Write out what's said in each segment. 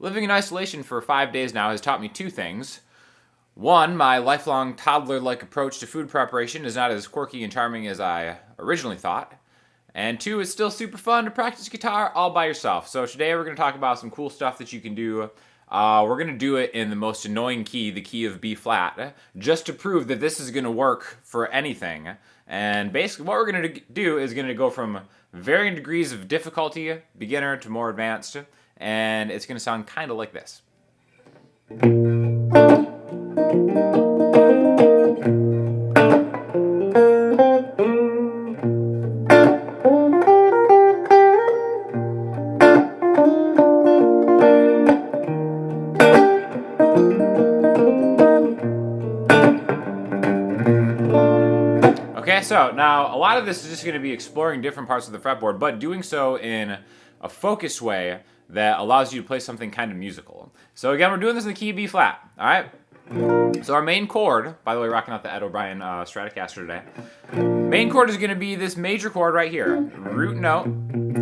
Living in isolation for 5 days now has taught me two things. One, my lifelong toddler-like approach to food preparation is not as quirky and charming as I originally thought. And two, it's still super fun to practice guitar all by yourself. So today we're going to talk about some cool stuff that you can do. We're going to do it in the most annoying key, the key of B flat, just to prove that this is going to work for anything. And basically what we're going to do is going to go from varying degrees of difficulty, beginner to more advanced, and it's going to sound kind of like this. Okay, so now a lot of this is just going to be exploring different parts of the fretboard, but doing so in a focused way that allows you to play something kind of musical. So again, we're doing this in the key of B flat, all right? So our main chord, by the way, rocking out the Ed O'Brien Stratocaster today. Main chord is going to be this major chord right here. Root note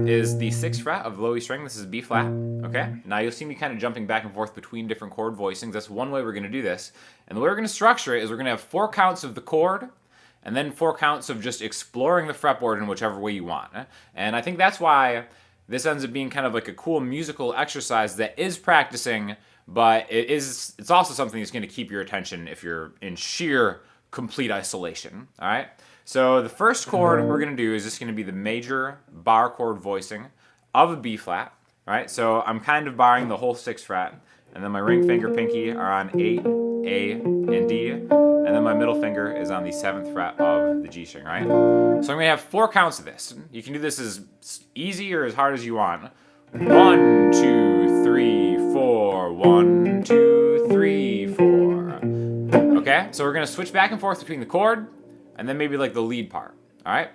is the 6th fret of the low E string. This is B flat, okay? Now you'll see me kind of jumping back and forth between different chord voicings. That's one way we're going to do this. And the way we're going to structure it is we're going to have 4 counts of the chord, and then 4 counts of just exploring the fretboard in whichever way you want. And I think that's why this ends up being kind of like a cool musical exercise that is practicing, but it's also something that's going to keep your attention if you're in sheer, complete isolation, all right? So the first chord we're going to do is just going to be the major bar chord voicing of a B flat, right? So I'm kind of barring the whole 6th fret, and then my ring finger, pinky are on 8, A, and D, and then my middle finger is on the 7th fret of the G string, right? So I'm going to have 4 counts of this. You can do this as easy or as hard as you want. 1, 2, 3, 4. 1, 2, 3, 4. Okay, so we're going to switch back and forth between the chord and then maybe like the lead part, all right?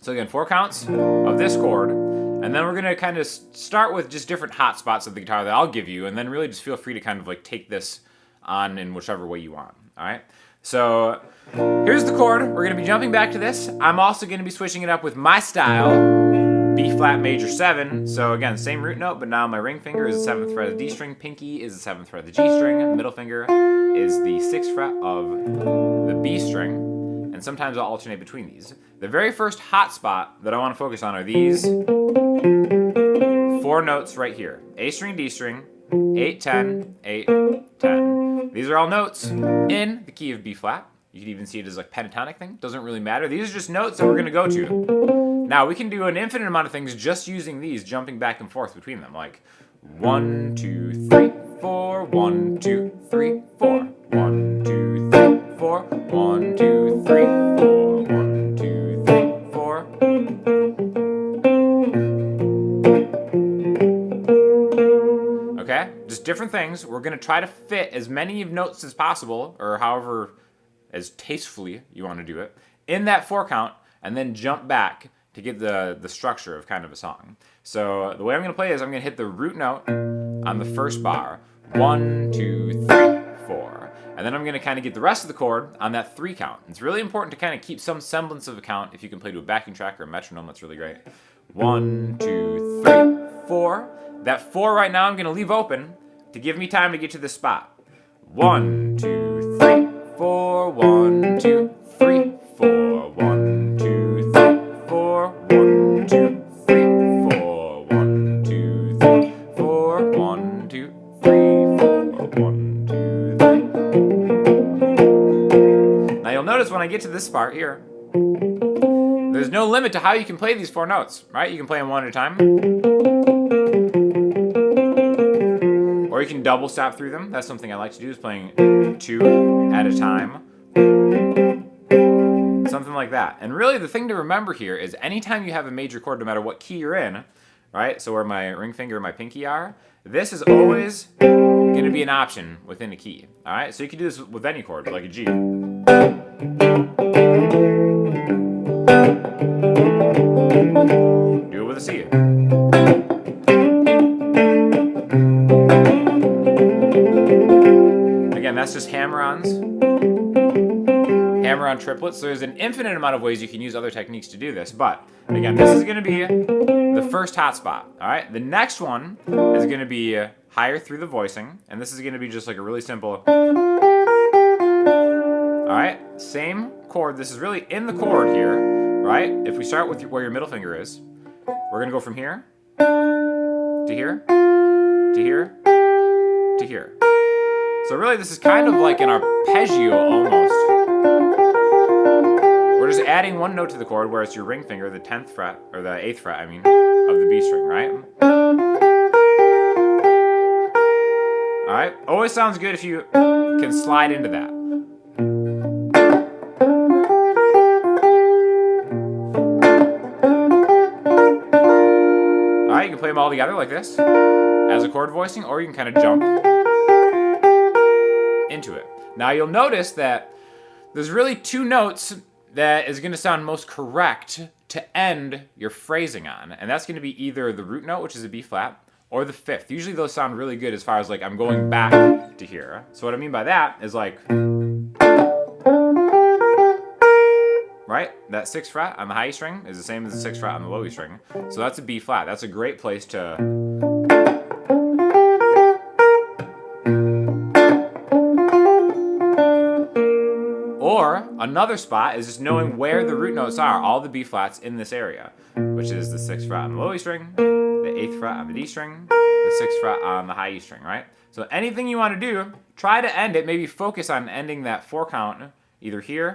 So again, 4 counts of this chord, and then we're going to kind of start with just different hot spots of the guitar that I'll give you, and then really just feel free to kind of like take this on in whichever way you want, all right? So here's the chord. We're going to be jumping back to this. I'm also going to be switching it up with my style, B flat major 7. So again, same root note, but now my ring finger is the 7th fret of the D string, pinky is the 7th fret of the G string, middle finger is the 6th fret of the B string, and sometimes I'll alternate between these. The very first hot spot that I want to focus on are these 4 notes right here. A string, D string, 8, 10, 8, 10. These are all notes in the key of B flat. You can even see it as like pentatonic thing. Doesn't really matter. These are just notes that we're going to go to. Now we can do an infinite amount of things just using these, jumping back and forth between them. Like 1, 2, 3, 4, 1, 2, 3, 4. 1, 2, 3, 4. 1, 2, 3, 4. 1, 2, 3, 4. Okay? Just different things. We're going to try to fit as many notes as possible, or however as tastefully you want to do it, in that 4 count, and then jump back to get the structure of kind of a song. So the way I'm going to play is I'm going to hit the root note on the first bar. 1, 2, 3, 4. And then I'm going to kind of get the rest of the chord on that 3 count. It's really important to kind of keep some semblance of a count. If you can play to a backing track or a metronome, that's really great. 1, 2, 3, 4. That 4 right now I'm going to leave open to give me time to get to this spot. 1, 2, 3, 4. 1, 2, 3, 4. 1, 2, 3, 4. 1, 2, 3, 4. 1, 2, 3, 4. 1, 2, 3, 4. 1, 2, 3. Now you'll notice when I get to this part here, there's no limit to how you can play these 4 notes, right? You can play them one at a time, or you can double stop through them. That's something I like to do, is playing 2 at a time. Something like that. And really the thing to remember here is anytime you have a major chord, no matter what key you're in, right? So where my ring finger and my pinky are, this is always going to be an option within a key, all right? So you can do this with any chord, like a G. Do it with a C. Again, that's just hammer-ons. Hammer-on triplets. So there's an infinite amount of ways you can use other techniques to do this. But again, this is going to be the first hot spot. All right. The next one is going to be higher through the voicing, and this is going to be just like a really simple. All right, same chord. This is really in the chord here, right? If we start with where your middle finger is, we're going to go from here to here to here to here. So really, this is kind of like an arpeggio almost. We're just adding one note to the chord where it's your ring finger, the 10th fret, or the 8th fret, I mean, of the B string, right? All right, always sounds good if you can slide into that. All right, you can play them all together like this as a chord voicing, or you can kind of jump into it. Now you'll notice that there's really two notes that is going to sound most correct to end your phrasing on, and that's going to be either the root note, which is a B flat, or the 5th. Usually those sound really good as far as like I'm going back to here. So what I mean by that is like, right? That 6th fret on the high E string is the same as the 6th fret on the low E string. So that's a B flat. That's a great place to or another spot is just knowing where the root notes are, all the B flats in this area, which is the 6th fret on the low E string, the 8th fret on the D string, the 6th fret on the high E string, right? So anything you want to do, try to end it, maybe focus on ending that 4 count either here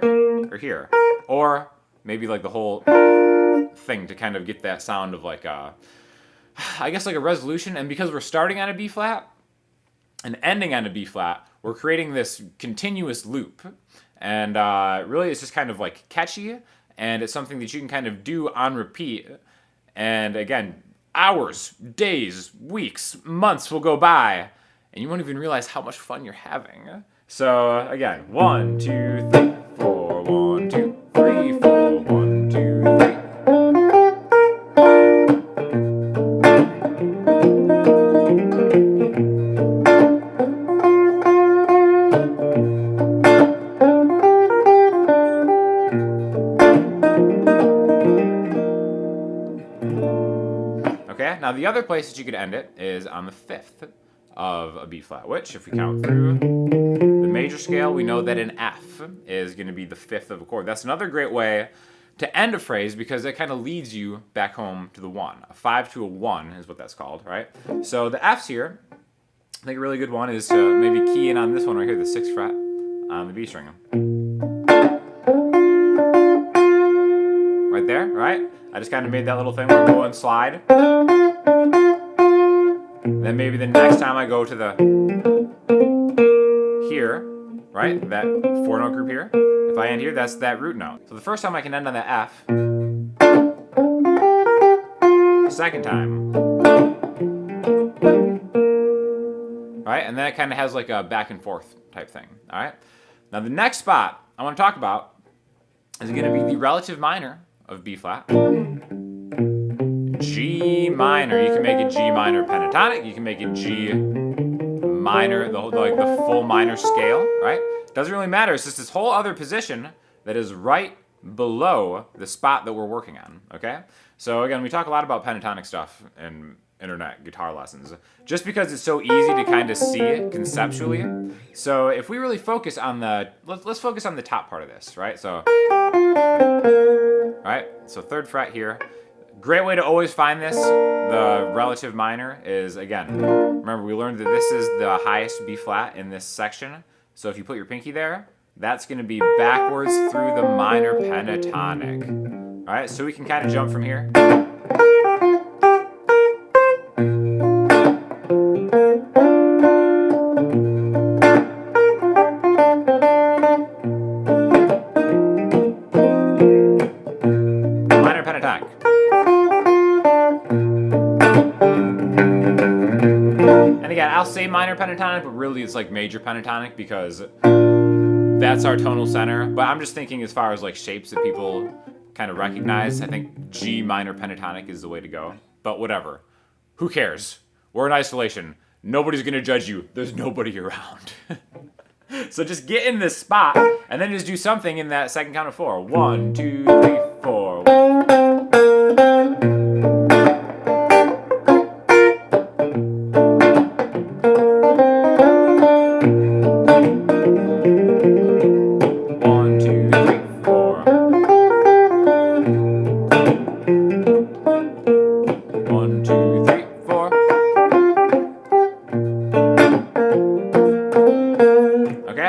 or here, or maybe like the whole thing to kind of get that sound of like a, I guess like a resolution. And because we're starting on a B flat and ending on a B flat, we're creating this continuous loop. And really it's just kind of like catchy, and it's something that you can kind of do on repeat. And again, hours, days, weeks, months will go by, and you won't even realize how much fun you're having. So again, 1, 2, 3, 4, 1, 2, 3, 4, 1, 2, 3. Okay, now the other place that you could end it is on the 5th of a B flat, which if we count through the major scale, we know that an F is going to be the 5th of a chord. That's another great way to end a phrase because it kind of leads you back home to the 1. A 5 to a 1 is what that's called, right? So the F's here, I think a really good one is to maybe key in on this one right here, the 6th fret on the B string. Right there, right? I just kind of made that little thing where I go and slide. Then maybe the next time I go to the here, right? That 4 note group here. If I end here, that's that root note. So the first time I can end on that F. The second time. Right? And then it kind of has like a back and forth type thing. All right? Now the next spot I want to talk about is going to be the relative minor of B flat. G minor. You can make it G minor pentatonic. You can make it G minor, like the full minor scale, right? Doesn't really matter. It's just this whole other position that is right below the spot that we're working on, okay? So again, we talk a lot about pentatonic stuff in internet guitar lessons, just because it's so easy to kind of see it conceptually. So if we really focus on the, let's focus on the top part of this, right? So, right? So 3rd fret here. Great way to always find this, the relative minor, is, again, remember we learned that this is the highest B flat in this section. So if you put your pinky there, that's going to be backwards through the minor pentatonic. All right, so we can kind of jump from here. Minor pentatonic. And again, I'll say minor pentatonic, but really it's like major pentatonic because that's our tonal center. But I'm just thinking as far as like shapes that people kind of recognize, I think G minor pentatonic is the way to go. But whatever. Who cares? We're in isolation. Nobody's going to judge you. There's nobody around. So just get in this spot and then just do something in that second count of 4. 1, 2, 3, 4.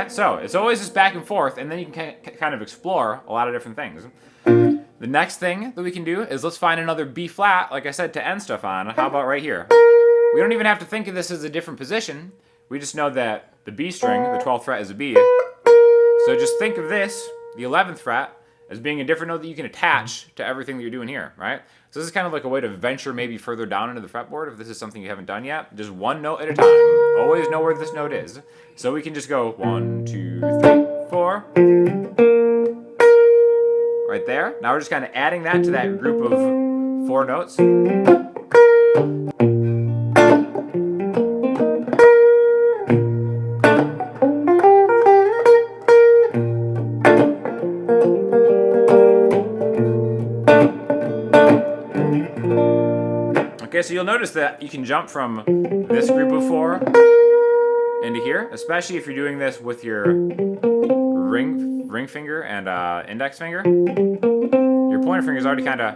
Okay, so it's always just back and forth, and then you can kind of explore a lot of different things. The next thing that we can do is let's find another B flat, like I said, to end stuff on. How about right here? We don't even have to think of this as a different position. We just know that the B string, the 12th fret, is a B. So just think of this, the 11th fret, as being a different note that you can attach to everything that you're doing here, right? So this is kind of like a way to venture maybe further down into the fretboard if this is something you haven't done yet. Just one note at a time. Always know where this note is. So we can just go 1, 2, 3, 4. Right there. Now we're just kind of adding that to that group of 4 notes. Okay, so you'll notice that you can jump from this group of 4 into here, especially if you're doing this with your ring finger and index finger. Your pointer finger is already kind of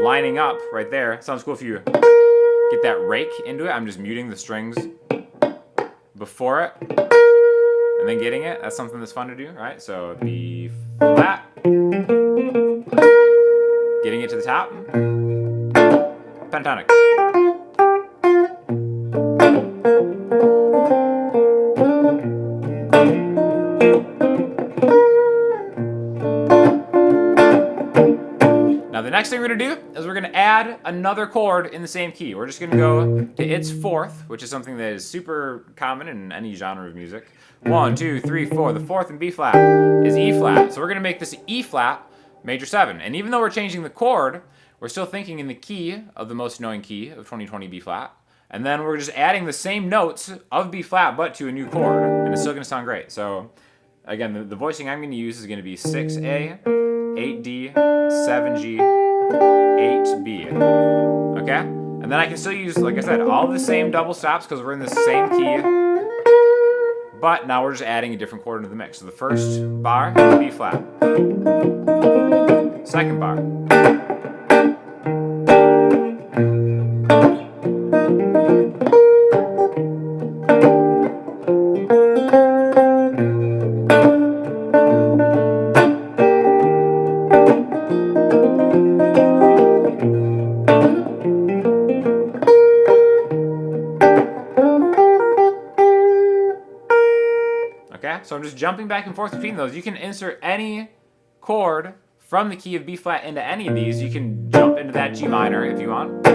lining up right there. Sounds cool if you get that rake into it. I'm just muting the strings before it and then getting it. That's something that's fun to do, right? So B flat, getting it to the top. Pentatonic. Now the next thing we're going to do is we're going to add another chord in the same key. We're just going to go to its 4th, which is something that is super common in any genre of music. 1, 2, 3, 4. The 4th in B flat is E flat. So we're going to make this E flat major 7. And even though we're changing the chord, we're still thinking in the key of the most annoying key of 2020 B flat. And then we're just adding the same notes of B flat but to a new chord. And it's still going to sound great. So again, the voicing I'm going to use is going to be 6A, 8D, 7G, 8B. Okay? And then I can still use, like I said, all the same double stops because we're in the same key. But now we're just adding a different chord into the mix. So the first bar is B flat. Second bar. Okay, so I'm just jumping back and forth between those. You can insert any chord from the key of B flat into any of these. You can jump into that G minor if you want.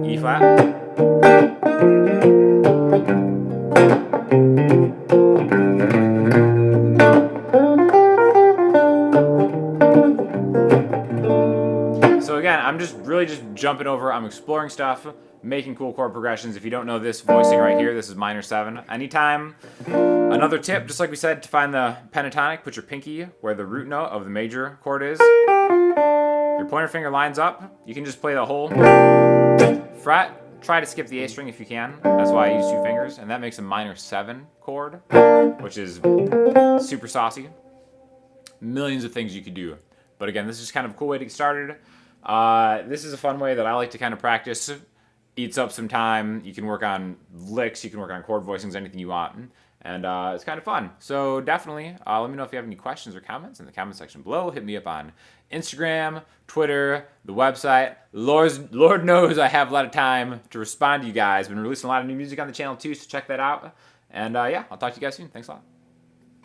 E flat. So again, I'm just jumping over. I'm exploring stuff, making cool chord progressions. If you don't know this voicing right here, this is minor 7. Anytime. Another tip, just like we said, to find the pentatonic, put your pinky where the root note of the major chord is. Your pointer finger lines up. You can just play the whole fret. Try to skip the A string if you can. That's why I use 2 fingers. And that makes a minor 7 chord, which is super saucy. Millions of things you could do. But again, this is kind of a cool way to get started. This is a fun way that I like to kind of practice. Eats up some time. You can work on licks. You can work on chord voicings, anything you want. And it's kind of fun. So definitely let me know if you have any questions or comments in the comment section below. Hit me up on Instagram, Twitter, the website. Lord knows I have a lot of time to respond to you guys. Been releasing a lot of new music on the channel too, so check that out. And yeah, I'll talk to you guys soon. Thanks a lot.